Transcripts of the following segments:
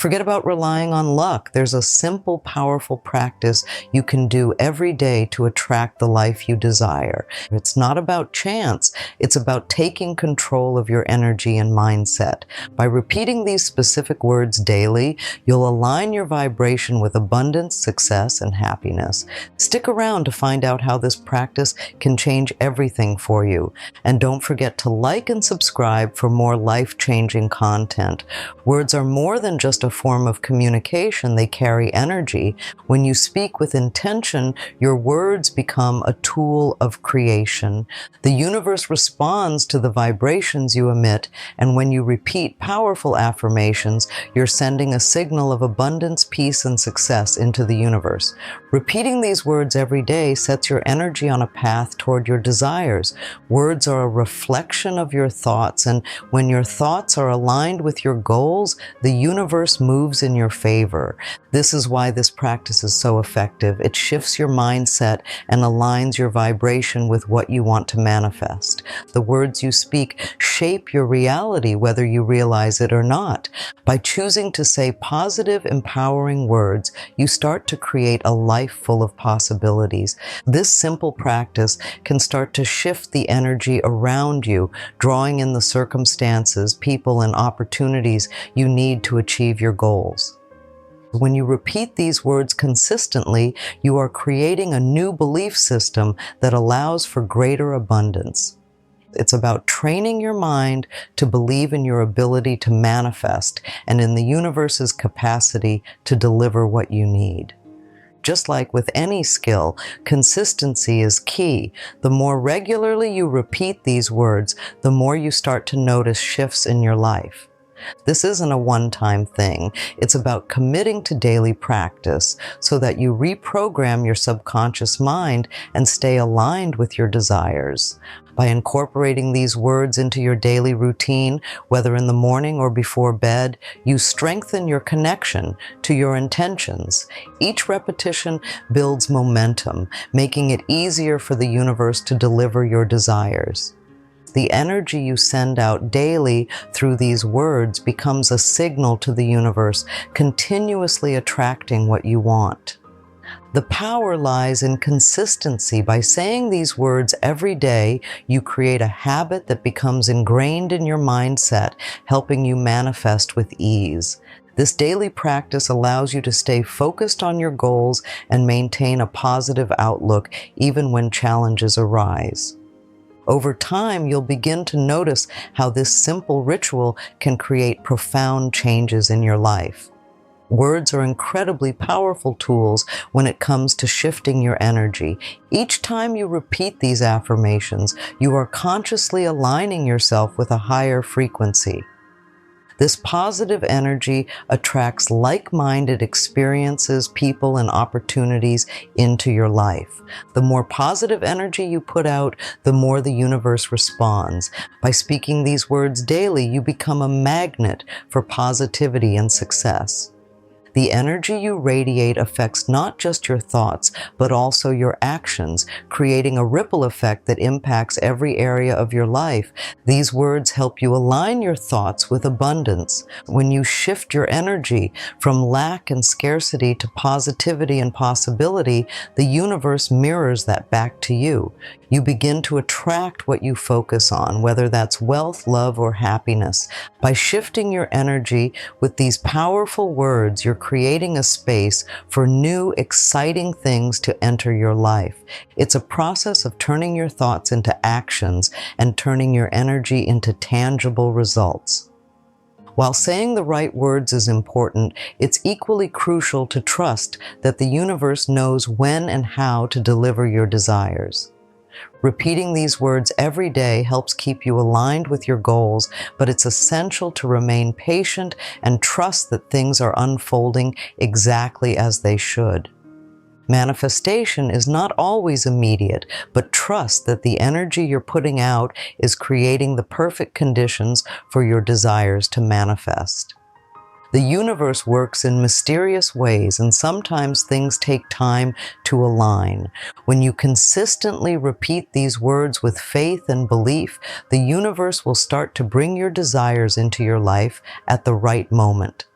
Forget about relying on luck. There's a simple, powerful practice you can do every day to attract the life you desire. It's not about chance. It's about taking control of your energy and mindset. By repeating these specific words daily, you'll align your vibration with abundance, success, and happiness. Stick around to find out how this practice can change everything for you. And don't forget to like and subscribe for more life-changing content. Words are more than just a form of communication. They carry energy. When you speak with intention, your words become a tool of creation. The universe responds to the vibrations you emit, and when you repeat powerful affirmations, you're sending a signal of abundance, peace, and success into the universe. Repeating these words every day sets your energy on a path toward your desires. Words are a reflection of your thoughts, and when your thoughts are aligned with your goals, the universe moves in your favor. This is why this practice is so effective. It shifts your mindset and aligns your vibration with what you want to manifest. The words you speak shape your reality, whether you realize it or not. By choosing to say positive, empowering words, you start to create a life full of possibilities. This simple practice can start to shift the energy around you, drawing in the circumstances, people, and opportunities you need to achieve your goals. When you repeat these words consistently, you are creating a new belief system that allows for greater abundance. It's about training your mind to believe in your ability to manifest and in the universe's capacity to deliver what you need. Just like with any skill, consistency is key. The more regularly you repeat these words, the more you start to notice shifts in your life. This isn't a one-time thing. It's about committing to daily practice so that you reprogram your subconscious mind and stay aligned with your desires. By incorporating these words into your daily routine, whether in the morning or before bed, you strengthen your connection to your intentions. Each repetition builds momentum, making it easier for the universe to deliver your desires. The energy you send out daily through these words becomes a signal to the universe, continuously attracting what you want. The power lies in consistency. By saying these words every day, you create a habit that becomes ingrained in your mindset, helping you manifest with ease. This daily practice allows you to stay focused on your goals and maintain a positive outlook even when challenges arise. Over time, you'll begin to notice how this simple ritual can create profound changes in your life. Words are incredibly powerful tools when it comes to shifting your energy. Each time you repeat these affirmations, you are consciously aligning yourself with a higher frequency. This positive energy attracts like-minded experiences, people, and opportunities into your life. The more positive energy you put out, the more the universe responds. By speaking these words daily, you become a magnet for positivity and success. The energy you radiate affects not just your thoughts, but also your actions, creating a ripple effect that impacts every area of your life. These words help you align your thoughts with abundance. When you shift your energy from lack and scarcity to positivity and possibility, the universe mirrors that back to you. You begin to attract what you focus on, whether that's wealth, love, or happiness. By shifting your energy with these powerful words, you're creating a space for new, exciting things to enter your life. It's a process of turning your thoughts into actions and turning your energy into tangible results. While saying the right words is important, it's equally crucial to trust that the universe knows when and how to deliver your desires. Repeating these words every day helps keep you aligned with your goals, but it's essential to remain patient and trust that things are unfolding exactly as they should. Manifestation is not always immediate, but trust that the energy you're putting out is creating the perfect conditions for your desires to manifest. The universe works in mysterious ways, and sometimes things take time to align. When you consistently repeat these words with faith and belief, the universe will start to bring your desires into your life at the right moment.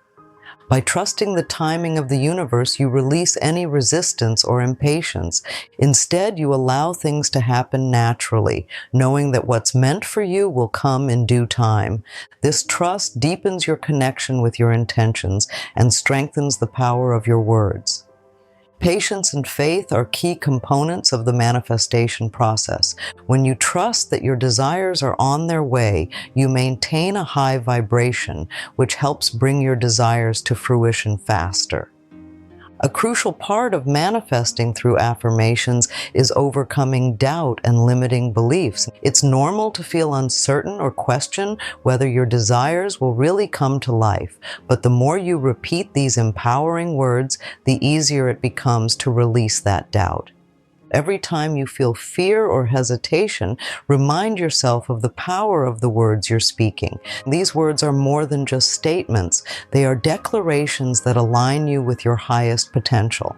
By trusting the timing of the universe, you release any resistance or impatience. Instead, you allow things to happen naturally, knowing that what's meant for you will come in due time. This trust deepens your connection with your intentions and strengthens the power of your words. Patience and faith are key components of the manifestation process. When you trust that your desires are on their way, you maintain a high vibration, which helps bring your desires to fruition faster. A crucial part of manifesting through affirmations is overcoming doubt and limiting beliefs. It's normal to feel uncertain or question whether your desires will really come to life, but the more you repeat these empowering words, the easier it becomes to release that doubt. Every time you feel fear or hesitation, remind yourself of the power of the words you're speaking. These words are more than just statements. They are declarations that align you with your highest potential.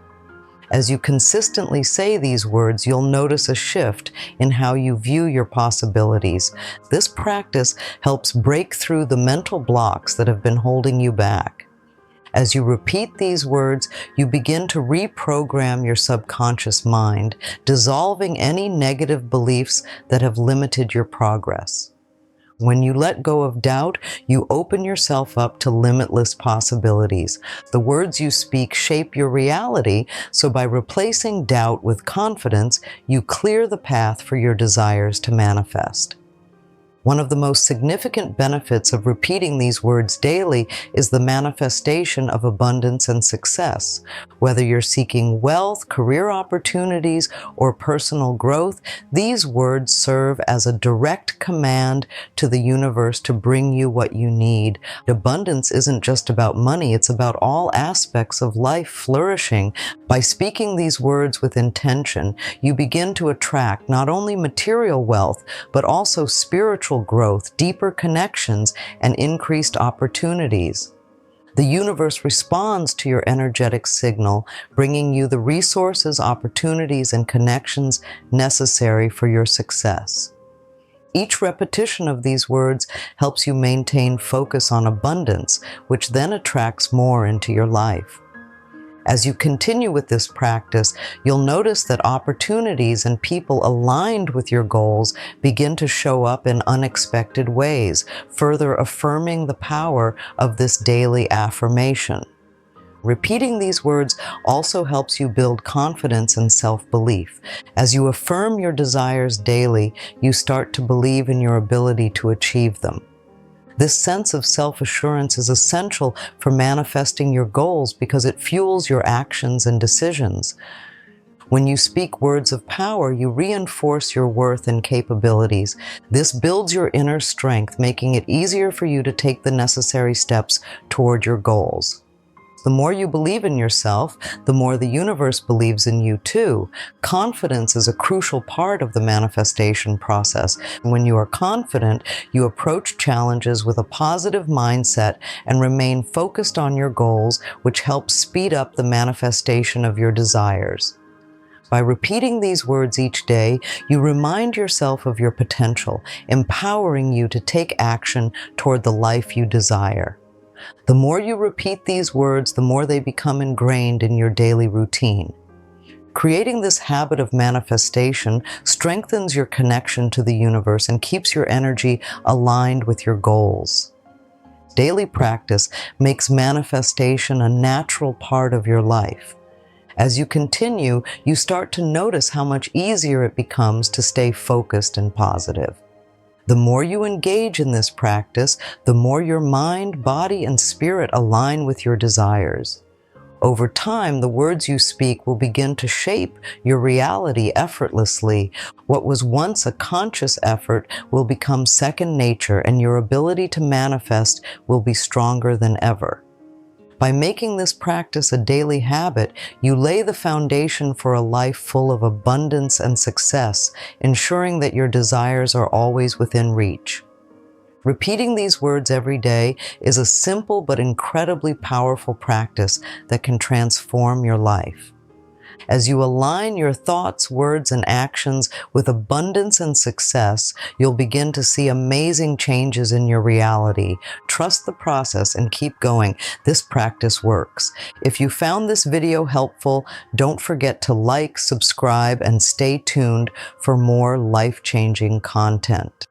As you consistently say these words, you'll notice a shift in how you view your possibilities. This practice helps break through the mental blocks that have been holding you back. As you repeat these words, you begin to reprogram your subconscious mind, dissolving any negative beliefs that have limited your progress. When you let go of doubt, you open yourself up to limitless possibilities. The words you speak shape your reality, so by replacing doubt with confidence, you clear the path for your desires to manifest. One of the most significant benefits of repeating these words daily is the manifestation of abundance and success. Whether you're seeking wealth, career opportunities, or personal growth, these words serve as a direct command to the universe to bring you what you need. Abundance isn't just about money, it's about all aspects of life flourishing. By speaking these words with intention, you begin to attract not only material wealth, but also spiritual growth, deeper connections, and increased opportunities. The universe responds to your energetic signal, bringing you the resources, opportunities, and connections necessary for your success. Each repetition of these words helps you maintain focus on abundance, which then attracts more into your life. As you continue with this practice, you'll notice that opportunities and people aligned with your goals begin to show up in unexpected ways, further affirming the power of this daily affirmation. Repeating these words also helps you build confidence and self-belief. As you affirm your desires daily, you start to believe in your ability to achieve them. This sense of self-assurance is essential for manifesting your goals because it fuels your actions and decisions. When you speak words of power, you reinforce your worth and capabilities. This builds your inner strength, making it easier for you to take the necessary steps toward your goals. The more you believe in yourself, the more the universe believes in you too. Confidence is a crucial part of the manifestation process. When you are confident, you approach challenges with a positive mindset and remain focused on your goals, which helps speed up the manifestation of your desires. By repeating these words each day, you remind yourself of your potential, empowering you to take action toward the life you desire. The more you repeat these words, the more they become ingrained in your daily routine. Creating this habit of manifestation strengthens your connection to the universe and keeps your energy aligned with your goals. Daily practice makes manifestation a natural part of your life. As you continue, you start to notice how much easier it becomes to stay focused and positive. The more you engage in this practice, the more your mind, body, and spirit align with your desires. Over time, the words you speak will begin to shape your reality effortlessly. What was once a conscious effort will become second nature, and your ability to manifest will be stronger than ever. By making this practice a daily habit, you lay the foundation for a life full of abundance and success, ensuring that your desires are always within reach. Repeating these words every day is a simple but incredibly powerful practice that can transform your life. As you align your thoughts, words, and actions with abundance and success, you'll begin to see amazing changes in your reality. Trust the process and keep going. This practice works. If you found this video helpful, don't forget to like, subscribe, and stay tuned for more life-changing content.